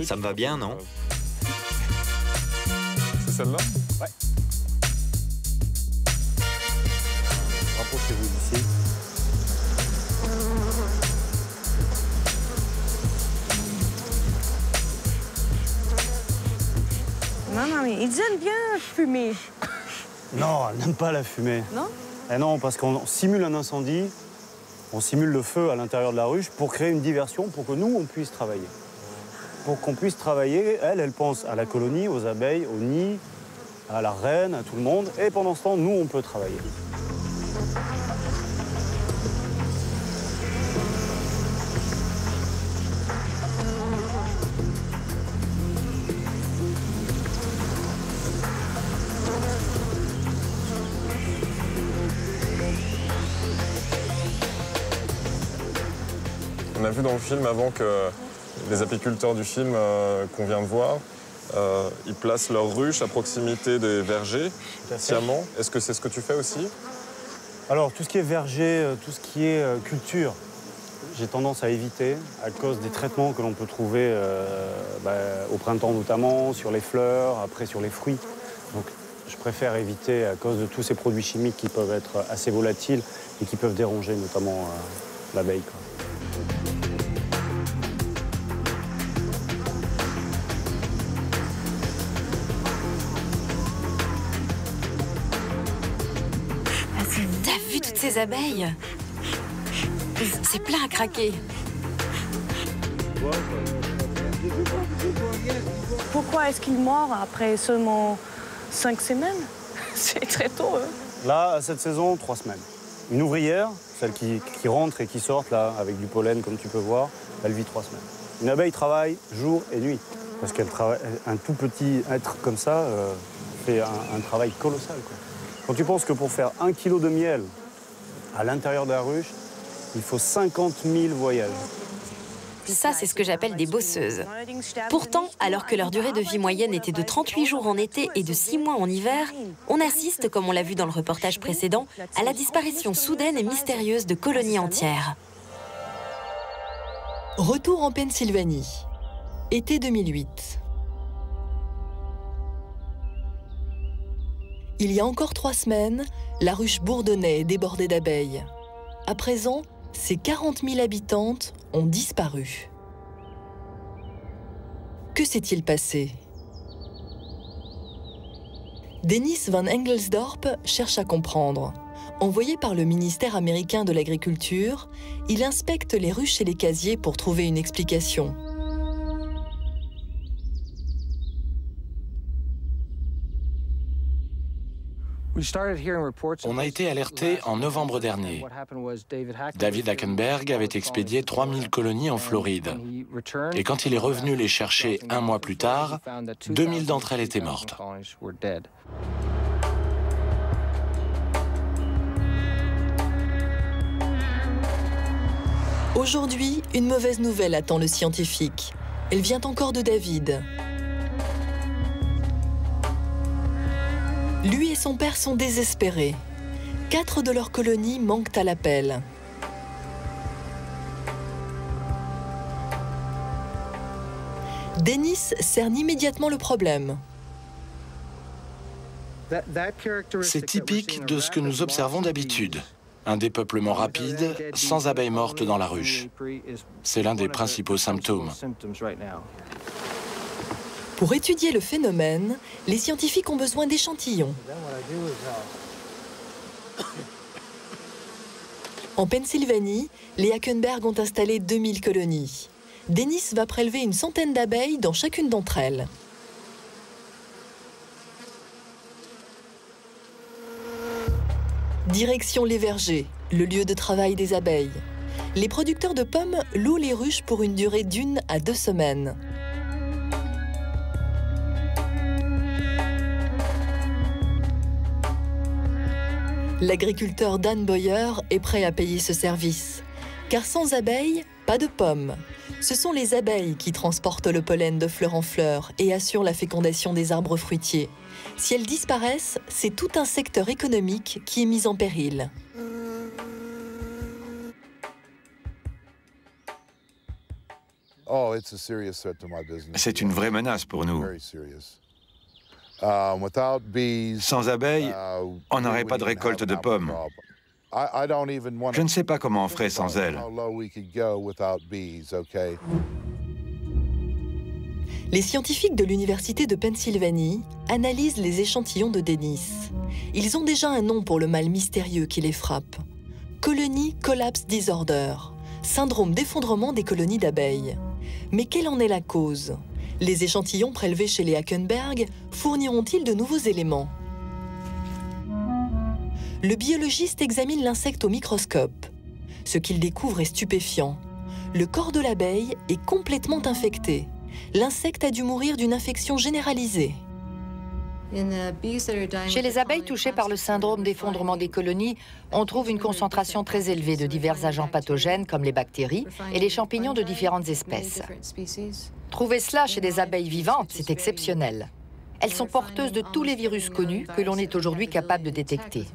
Ça me va bien, non? C'est celle-là? Ouais. Rapprochez-vous d'ici. Non, mais ils aiment bien fumer. Non, elle n'aime pas la fumée. Non? Eh non, parce qu'on simule un incendie, on simule le feu à l'intérieur de la ruche pour créer une diversion, pour que nous, on puisse travailler. Pour qu'on puisse travailler, elle pense à la colonie, aux abeilles, au nid, à la reine, à tout le monde. Et pendant ce temps, nous, on peut travailler. On a vu dans le film avant que les apiculteurs du film qu'on vient de voir, ils placent leurs ruches à proximité des vergers, sciemment. Est-ce que c'est ce que tu fais aussi? Alors, tout ce qui est verger, tout ce qui est culture, j'ai tendance à éviter à cause des traitements que l'on peut trouver au printemps notamment, sur les fleurs, après sur les fruits. Donc, je préfère éviter à cause de tous ces produits chimiques qui peuvent être assez volatiles et qui peuvent déranger notamment l'abeille. T'as vu toutes ces abeilles? C'est plein à craquer. Pourquoi est-ce qu'il mord après seulement 5 semaines? C'est très tôt, hein? Là, à cette saison, 3 semaines. Une ouvrière, celle qui rentre et qui sort, là, avec du pollen, comme tu peux voir, elle vit 3 semaines. Une abeille travaille jour et nuit, parce qu'elle travaille, un tout petit être comme ça fait un travail colossal, quoi. Quand tu penses que pour faire 1 kilo de miel à l'intérieur de la ruche, il faut 50 000 voyages. Ça, c'est ce que j'appelle des bosseuses. Pourtant, alors que leur durée de vie moyenne était de 38 jours en été et de 6 mois en hiver, on assiste, comme on l'a vu dans le reportage précédent, à la disparition soudaine et mystérieuse de colonies entières. Retour en Pennsylvanie, été 2008. Il y a encore 3 semaines, la ruche bourdonnait et débordait d'abeilles. À présent, ces 40 000 habitantes ont disparu. Que s'est-il passé? Dennis van Engelsdorp cherche à comprendre. Envoyé par le ministère américain de l'Agriculture, il inspecte les ruches et les casiers pour trouver une explication. On a été alerté en novembre dernier. David Hackenberg avait expédié 3000 colonies en Floride. Et quand il est revenu les chercher 1 mois plus tard, 2000 d'entre elles étaient mortes. Aujourd'hui, une mauvaise nouvelle attend le scientifique. Elle vient encore de David. Lui et son père sont désespérés. 4 de leurs colonies manquent à l'appel. Dennis cerne immédiatement le problème. C'est typique de ce que nous observons d'habitude. Un dépeuplement rapide, sans abeilles mortes dans la ruche. C'est l'un des principaux symptômes. Pour étudier le phénomène, les scientifiques ont besoin d'échantillons. En Pennsylvanie, les Hackenberg ont installé 2000 colonies. Dennis va prélever une centaine d'abeilles dans chacune d'entre elles. Direction les vergers, le lieu de travail des abeilles. Les producteurs de pommes louent les ruches pour une durée d'1 à 2 semaines. L'agriculteur Dan Boyer est prêt à payer ce service. Car sans abeilles, pas de pommes. Ce sont les abeilles qui transportent le pollen de fleur en fleur et assurent la fécondation des arbres fruitiers. Si elles disparaissent, c'est tout un secteur économique qui est mis en péril. C'est une vraie menace pour nous. Sans abeilles, on n'aurait pas de récolte de pommes. Je ne sais pas comment on ferait sans elles. Les scientifiques de l'Université de Pennsylvanie analysent les échantillons de Dennis. Ils ont déjà un nom pour le mal mystérieux qui les frappe. Colony Collapse Disorder, syndrome d'effondrement des colonies d'abeilles. Mais quelle en est la cause? Les échantillons prélevés chez les Hackenberg fourniront-ils de nouveaux éléments? Le biologiste examine l'insecte au microscope. Ce qu'il découvre est stupéfiant. Le corps de l'abeille est complètement infecté. L'insecte a dû mourir d'une infection généralisée. Chez les abeilles touchées par le syndrome d'effondrement des colonies, on trouve une concentration très élevée de divers agents pathogènes comme les bactéries et les champignons de différentes espèces. Trouver cela chez des abeilles vivantes, c'est exceptionnel. Elles sont porteuses de tous les virus connus que l'on est aujourd'hui capable de détecter.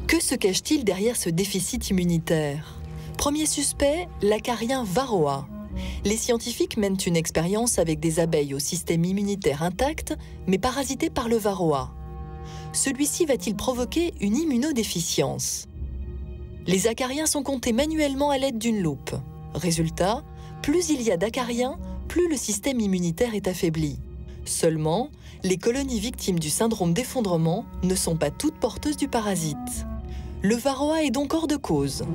Que se cache-t-il derrière ce déficit immunitaire? Premier suspect, l'acarien varroa. Les scientifiques mènent une expérience avec des abeilles au système immunitaire intact, mais parasitées par le varroa. Celui-ci va-t-il provoquer une immunodéficience? Les acariens sont comptés manuellement à l'aide d'une loupe. Résultat, plus il y a d'acariens, plus le système immunitaire est affaibli. Seulement, les colonies victimes du syndrome d'effondrement ne sont pas toutes porteuses du parasite. Le varroa est donc hors de cause.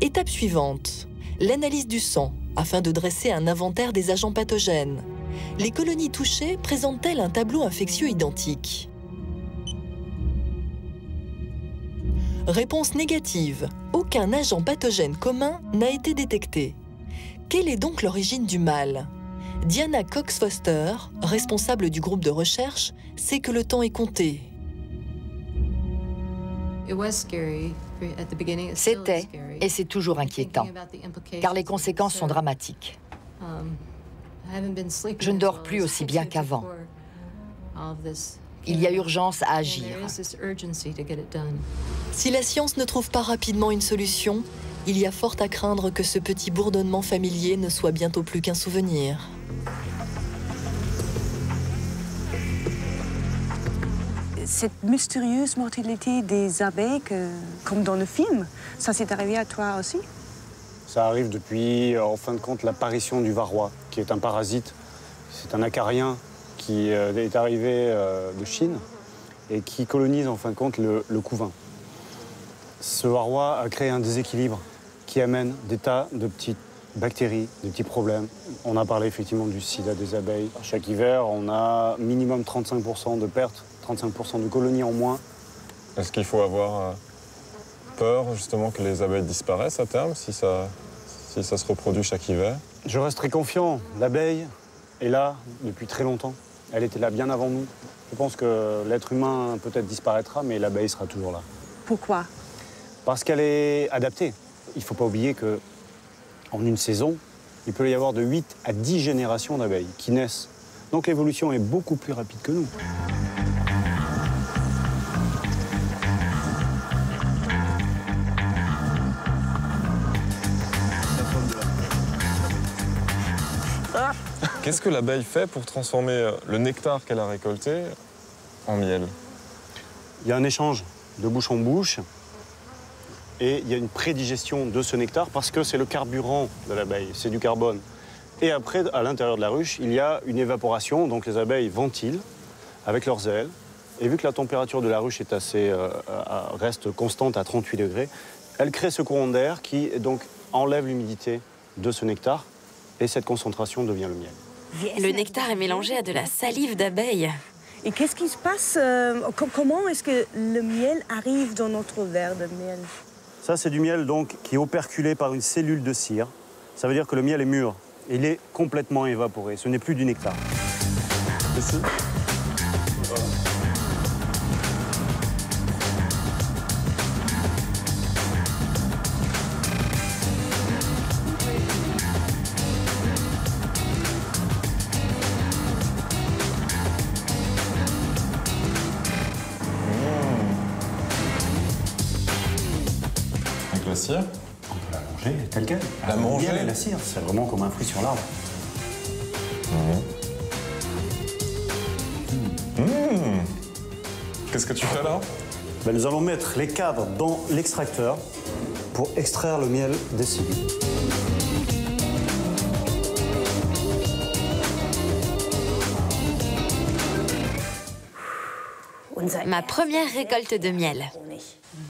Étape suivante, l'analyse du sang, afin de dresser un inventaire des agents pathogènes. Les colonies touchées présentent-elles un tableau infectieux identique? Réponse négative. Aucun agent pathogène commun n'a été détecté. Quelle est donc l'origine du mal? Diana Cox-Foster, responsable du groupe de recherche, sait que le temps est compté. C'était, et c'est toujours inquiétant, car les conséquences sont dramatiques. Je ne dors plus aussi bien qu'avant. Il y a urgence à agir. Si la science ne trouve pas rapidement une solution, il y a fort à craindre que ce petit bourdonnement familier ne soit bientôt plus qu'un souvenir. Cette mystérieuse mortalité des abeilles, comme dans le film, ça s'est arrivé à toi aussi? Ça arrive depuis, en fin de compte, l'apparition du varroa, qui est un parasite. C'est un acarien qui est arrivé de Chine et qui colonise, en fin de compte, le couvain. Ce varroa a créé un déséquilibre qui amène des tas de petites bactéries, des petits problèmes. On a parlé effectivement du sida des abeilles. Chaque hiver, on a minimum 35% de pertes, 35% de colonies en moins. Est-ce qu'il faut avoir peur justement que les abeilles disparaissent à terme, si ça se reproduit chaque hiver? Je reste très confiant. L'abeille est là depuis très longtemps. Elle était là bien avant nous. Je pense que l'être humain peut-être disparaîtra, mais l'abeille sera toujours là. Pourquoi? Parce qu'elle est adaptée. Il ne faut pas oublier qu'en une saison, il peut y avoir de 8 à 10 générations d'abeilles qui naissent. Donc l'évolution est beaucoup plus rapide que nous. Qu'est-ce que l'abeille fait pour transformer le nectar qu'elle a récolté en miel? Il y a un échange de bouche en bouche et il y a une prédigestion de ce nectar parce que c'est le carburant de l'abeille, c'est du carbone. Et après, à l'intérieur de la ruche, il y a une évaporation, donc les abeilles ventilent avec leurs ailes. Et vu que la température de la ruche est reste constante à 38 degrés, elle crée ce courant d'air qui donc enlève l'humidité de ce nectar et cette concentration devient le miel. Le nectar est mélangé à de la salive d'abeille. Et qu'est-ce qui se passe? Comment est-ce que le miel arrive dans notre verre de miel? Ça, c'est du miel donc, qui est operculé par une cellule de cire. Ça veut dire que le miel est mûr. Il est complètement évaporé. Ce n'est plus du nectar. Ici. la cire? On peut la manger telle quelle. La manger et la cire, c'est vraiment comme un fruit sur l'arbre. Qu'est-ce que tu fais là? Ben, nous allons mettre les cadres dans l'extracteur pour extraire le miel des cygnes. Ma première récolte de miel.